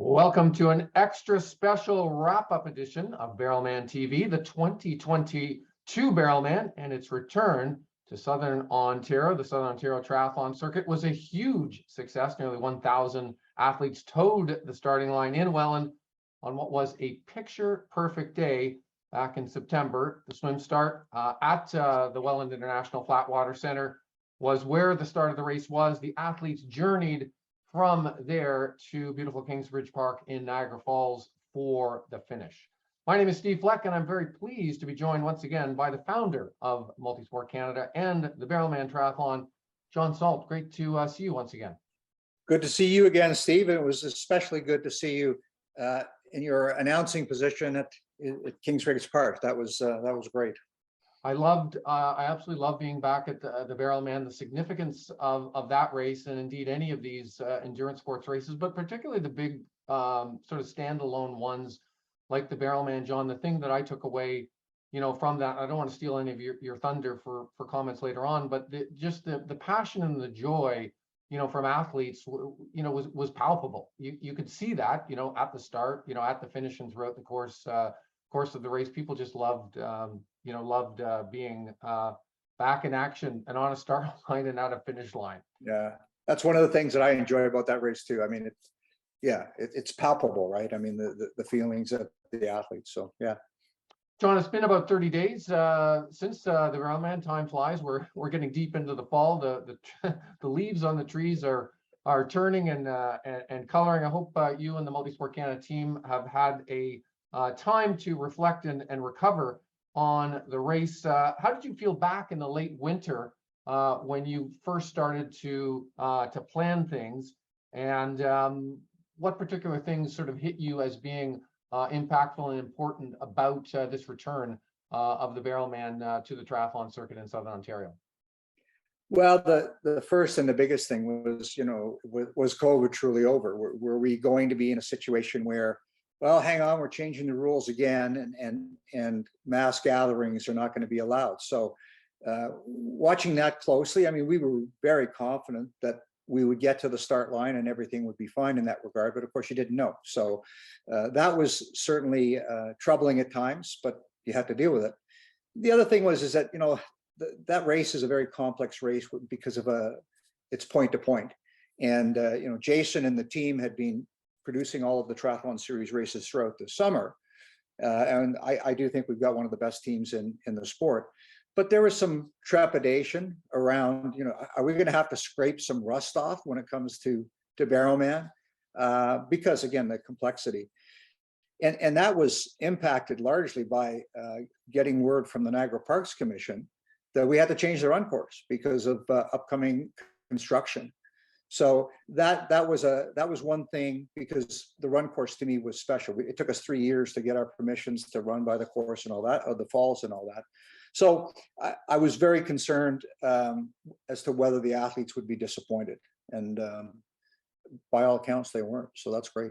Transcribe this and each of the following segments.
Welcome to an extra special wrap-up edition of Barrelman TV, the 2022 Barrelman, and its return to Southern Ontario. The Southern Ontario Triathlon circuit was a huge success. Nearly 1,000 athletes towed the starting line in Welland on what was a picture-perfect day back in September. The swim start at the Welland International Flatwater Centre was where the start of the race was. The athletes journeyed from there to beautiful Kingsbridge Park in Niagara Falls for the finish. My name is Steve Fleck, and I'm very pleased to be joined once again by the founder of MultiSport Canada and the Barrelman Triathlon, John Salt. Great to see you once again. Good to see you again, Steve. It was especially good to see you in your announcing position at Kingsbridge Park. That was great. I absolutely loved being back at the Barrelman. The significance of that race, and indeed any of these endurance sports races, but particularly the big sort of standalone ones like the Barrelman, John. The thing that I took away, from that, I don't want to steal any of your thunder for comments later on, but the passion and the joy, from athletes, was palpable. You could see that, at the start, at the finish and throughout the course of the race. People just loved being back in action and on a start line and at a finish line. Yeah, that's one of the things that I enjoy about that race too. I mean, it's palpable, right? I mean, the feelings of the athletes. So yeah. John, it's been about 30 days since the Barrelman. Time flies. We're getting deep into the fall. The leaves on the trees are turning and coloring. I hope you and the MultiSport Canada team have had a time to reflect and recover on the race. How did you feel back in the late winter when you first started to plan things, and what particular things sort of hit you as being impactful and important about this return of the Barrelman to the triathlon circuit in Southern Ontario? Well, the first and the biggest thing was COVID truly over? Were we going to be in a situation where, well, hang on, we're changing the rules again, and mass gatherings are not going to be allowed? So watching that closely, I mean, we were very confident that we would get to the start line and everything would be fine in that regard, but of course you didn't know. So that was certainly troubling at times, but you had to deal with it. The other thing is that, that race is a very complex race because of it's point to point. And, Jason and the team had been producing all of the triathlon series races throughout the summer. And I do think we've got one of the best teams in the sport. But there was some trepidation around, are we going to have to scrape some rust off when it comes to Barrelman? Because again, the complexity. And that was impacted largely by getting word from the Niagara Parks Commission that we had to change the run course because of upcoming construction. So that was one thing, because the run course to me was special. It took us 3 years to get our permissions to run by the course and all that, or the falls and all that. So I was very concerned as to whether the athletes would be disappointed, and by all accounts they weren't. So that's great.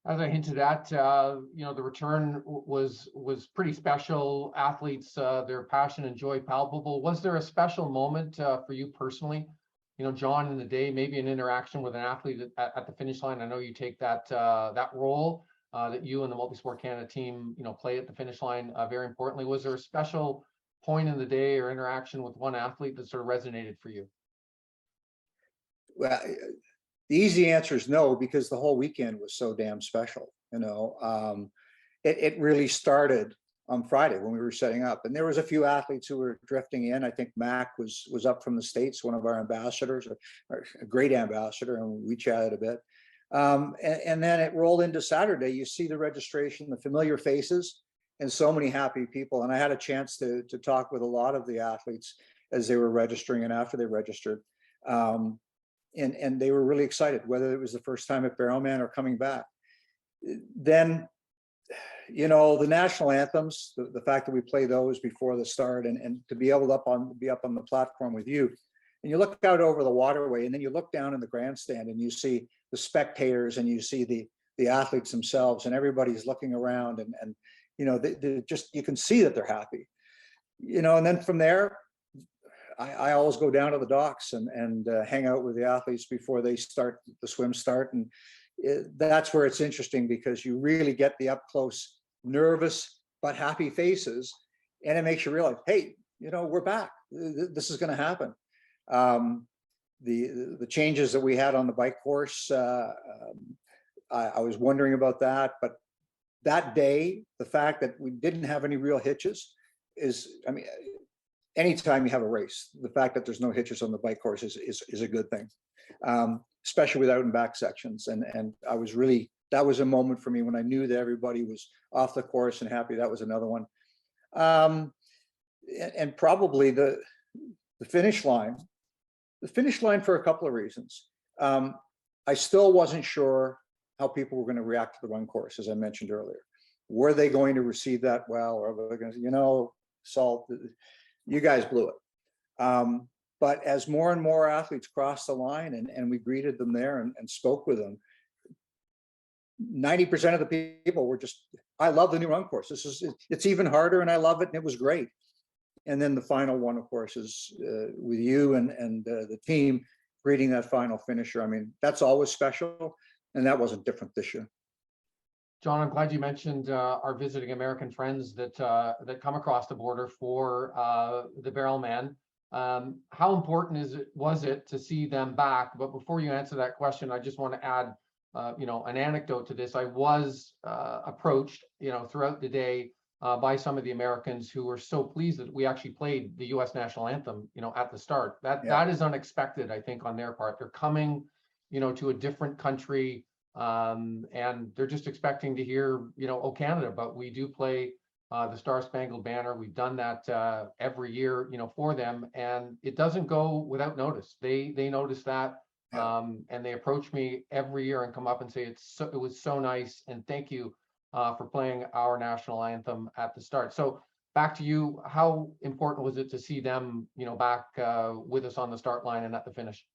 As I hinted at, the return was pretty special. Athletes, their passion and joy palpable. Was there a special moment for you personally? John, in the day, maybe an interaction with an athlete at the finish line. I know you take that role that you and the MultiSport Canada team, play at the finish line very importantly. Was there a special point in the day or interaction with one athlete that sort of resonated for you? Well, the easy answer is no, because the whole weekend was so damn special. It really started on Friday when we were setting up, and there was a few athletes who were drifting in. I think Mac was up from the States, one of our ambassadors, a great ambassador, and we chatted a bit. And then it rolled into Saturday. You see the registration, the familiar faces, and so many happy people. And I had a chance to talk with a lot of the athletes as they were registering and after they registered. And they were really excited, whether it was the first time at Barrelman or coming back. Then, the national anthems, the fact that we play those before the start, and to be able to be up on the platform with you, and you look out over the waterway, and then you look down in the grandstand and you see the spectators, and you see the athletes themselves, and everybody's looking around, and they just, you can see that they're happy, and then from there, I always go down to the docks and hang out with the athletes before they start the swim start, and that's where it's interesting, because you really get the up close, nervous but happy faces, and it makes you realize, hey, we're back. This is going to happen. The changes that we had on the bike course, I was wondering about that, but that day, the fact that we didn't have any real hitches is, I mean, anytime you have a race, the fact that there's no hitches on the bike course is a good thing, especially with out and back sections. And I was really, that was a moment for me when I knew that everybody was off the course and happy. That was another one. And probably the finish line for a couple of reasons. I still wasn't sure how people were going to react to the run course, as I mentioned earlier. Were they going to receive that well, or were they going to say, Salt, you guys blew it. But as more and more athletes crossed the line and we greeted them there and spoke with them, 90% of the people were just, I love the new run course. It's even harder and I love it and it was great. And then the final one, of course, is with you and the team greeting that final finisher. I mean, that's always special, and that wasn't different this year. John, I'm glad you mentioned our visiting American friends that come across the border for the Barrelman. How important was it to see them back? But before you answer that question, I just want to add, an anecdote to this. I was approached, throughout the day by some of the Americans who were so pleased that we actually played the U.S. national anthem, at the start. That is unexpected, I think, on their part. They're coming, to a different country, and they're just expecting to hear, "Oh Canada," but we do play the Star Spangled Banner. We've done that every year, for them, and it doesn't go without notice. They notice that, and they approach me every year and come up and say, it was so nice, and thank you for playing our national anthem at the start. So back to you, how important was it to see them, back with us on the start line and at the finish?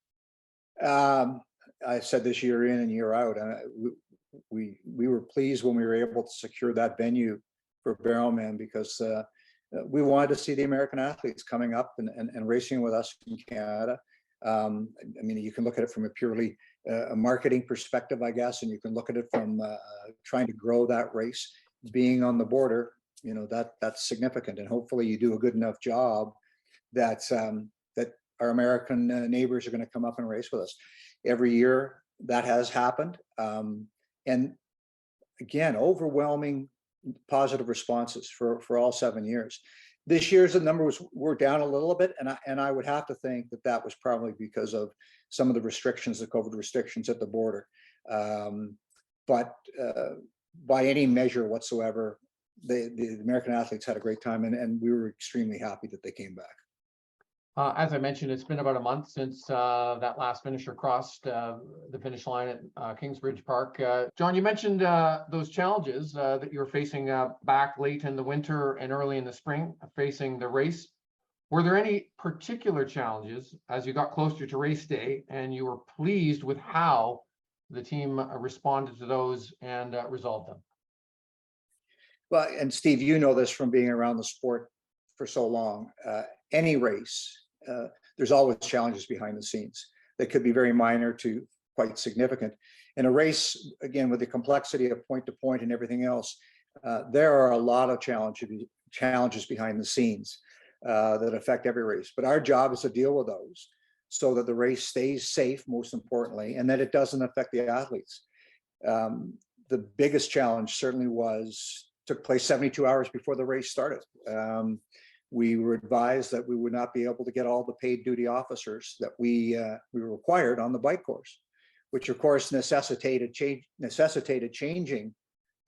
I said this year in and year out, we were pleased when we were able to secure that venue for Barrelman, because we wanted to see the American athletes coming up and racing with us in Canada. I mean, you can look at it from a purely a marketing perspective, I guess, and you can look at it from trying to grow that race. Being on the border, that's significant, and hopefully you do a good enough job that that our American neighbors are going to come up and race with us. Every year that has happened, and again, overwhelming positive responses for all 7 years. This year's the number were down a little bit, and I would have to think that was probably because of some of the restrictions, the COVID restrictions at the border. But by any measure whatsoever, the American athletes had a great time, and we were extremely happy that they came back. As I mentioned, it's been about a month since that last finisher crossed the finish line at Kingsbridge Park. John, you mentioned those challenges that you were facing back late in the winter and early in the spring, facing the race. Were there any particular challenges as you got closer to race day, and you were pleased with how the team responded to those and resolved them? Well, and Steve, you know this from being around the sport for so long. Any race, there's always challenges behind the scenes that could be very minor to quite significant. In a race, again, with the complexity of point to point and everything else, there are a lot of challenges behind the scenes that affect every race. But our job is to deal with those so that the race stays safe, most importantly, and that it doesn't affect the athletes. The biggest challenge certainly took place 72 hours before the race started. We were advised that we would not be able to get all the paid duty officers that we were required on the bike course, which of course necessitated changing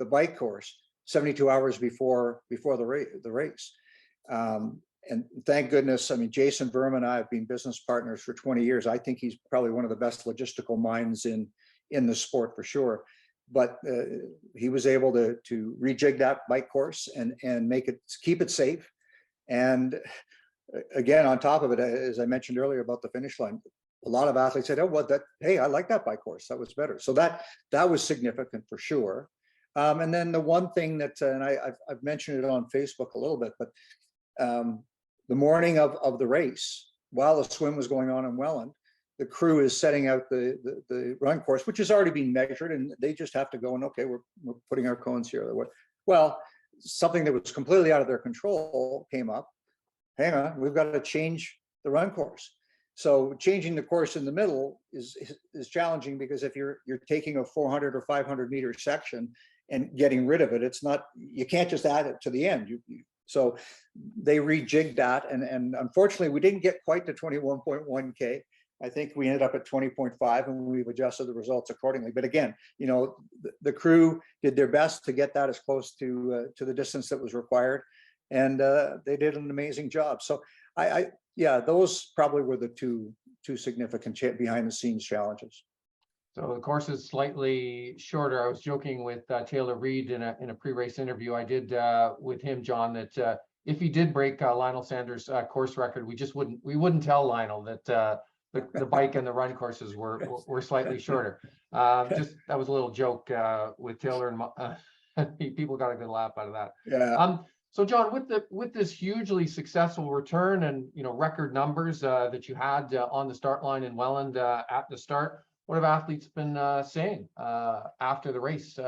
the bike course 72 hours before the race. And thank goodness, I mean, Jason Verma and I have been business partners for 20 years. I think he's probably one of the best logistical minds in the sport for sure. But he was able to rejig that bike course and keep it safe. And again, on top of it, as I mentioned earlier about the finish line, a lot of athletes said, "Oh, well, hey, I like that bike course. That was better." So that was significant for sure. And then the one thing that, and I've mentioned it on Facebook a little bit, but the morning of the race, while the swim was going on in Welland, the crew is setting out the run course, which has already been measured, and they just have to go and, okay, we're putting our cones here. Well, something that was completely out of their control came up. Hang on, we've got to change the run course. So changing the course in the middle is challenging, because if you're taking a 400 or 500 meter section and getting rid of it, it's not, you can't just add it to the end. So they rejigged that, and unfortunately we didn't get quite to 21.1K. I think we ended up at 20.5, and we've adjusted the results accordingly. But again, you know, the crew did their best to get that as close to the distance that was required, and they did an amazing job. So yeah, those probably were the two significant behind the scenes challenges. So the course is slightly shorter. I was joking with Taylor Reid in a pre-race interview I did with him, John, that if he did break Lionel Sanders' course record, we wouldn't tell Lionel that the bike and the run courses were slightly shorter. Just that was a little joke with Taylor, and people got a good laugh out of that. Yeah. So John, with this hugely successful return and, you know, record numbers that you had on the start line in Welland at the start, what have athletes been saying after the race,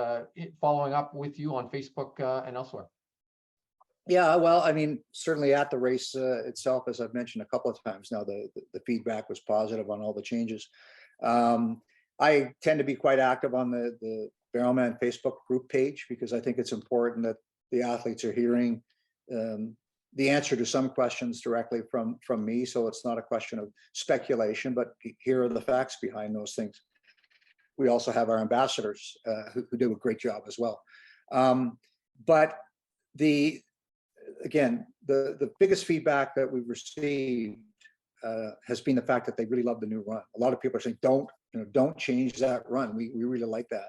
following up with you on Facebook and elsewhere? Yeah, well, I mean, certainly at the race itself, as I've mentioned a couple of times now, the feedback was positive on all the changes. I tend to be quite active on the Barrelman Facebook group page, because I think it's important that the athletes are hearing the answer to some questions directly from me. So it's not a question of speculation, but here are the facts behind those things. We also have our ambassadors who do a great job as well. But again, the biggest feedback that we've received has been the fact that they really love the new run. A lot of people are saying, don't change that run. We really like that.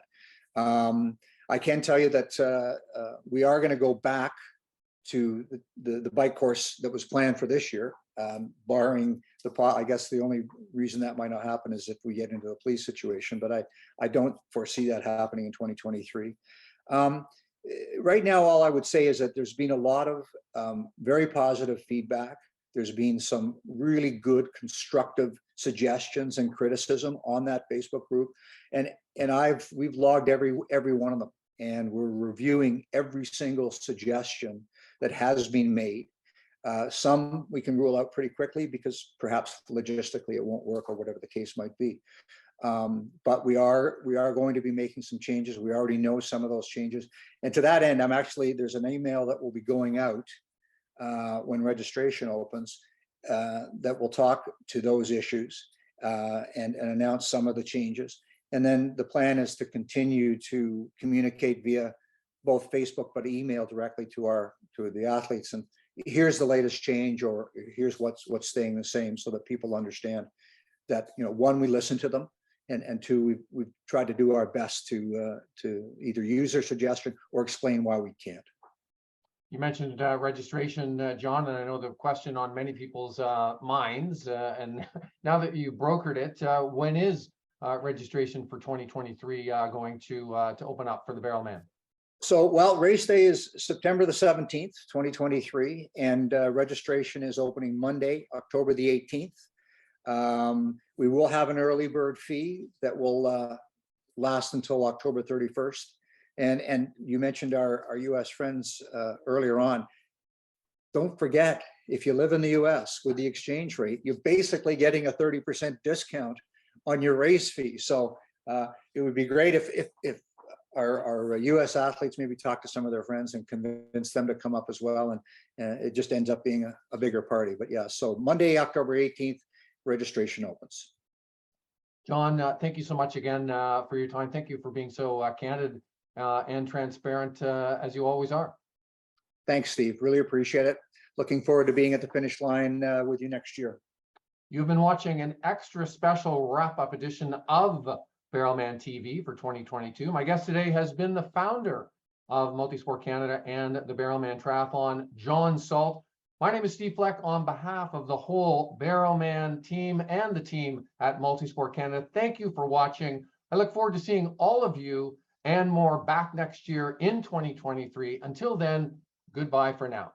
I can tell you that we are going to go back to the bike course that was planned for this year, barring I guess the only reason that might not happen is if we get into a police situation, but I don't foresee that happening in 2023. Right now, all I would say is that there's been a lot of very positive feedback. There's been some really good constructive suggestions and criticism on that Facebook group, and we've logged every one of them, and we're reviewing every single suggestion that has been made. Some we can rule out pretty quickly because perhaps logistically it won't work or whatever the case might be. But we are going to be making some changes. We already know some of those changes, and to that end, there's an email that will be going out when registration opens that will talk to those issues and announce some of the changes. And then the plan is to continue to communicate via both Facebook but email directly to the athletes, and here's the latest change, or here's what's staying the same, so that people understand that, you know, one, we listen to them, and two, we've tried to do our best to either use their suggestion or explain why we can't. You mentioned registration, John, and I know the question on many people's minds, and now that you brokered it, when is registration for 2023 going to open up for the Barrelman? So, well, race day is September the 17th, 2023, and registration is opening Monday, October the 18th. We will have an early bird fee that will last until October 31st. And you mentioned our US friends earlier on. Don't forget, if you live in the US with the exchange rate, you're basically getting a 30% discount on your race fee. So it would be great if our US athletes maybe talk to some of their friends and convince them to come up as well. And it just ends up being a bigger party. But yeah, so Monday, October 18th, registration opens. John, thank you so much again for your time. Thank you for being so candid and transparent as you always are. Thanks, Steve. Really appreciate it. Looking forward to being at the finish line with you next year. You've been watching an extra special wrap-up edition of Barrelman TV for 2022. My guest today has been the founder of MultiSport Canada and the Barrelman Triathlon, John Salt. My name is Steve Fleck. On behalf of the whole Barrelman team and the team at MultiSport Canada, thank you for watching. I look forward to seeing all of you and more back next year in 2023. Until then, goodbye for now.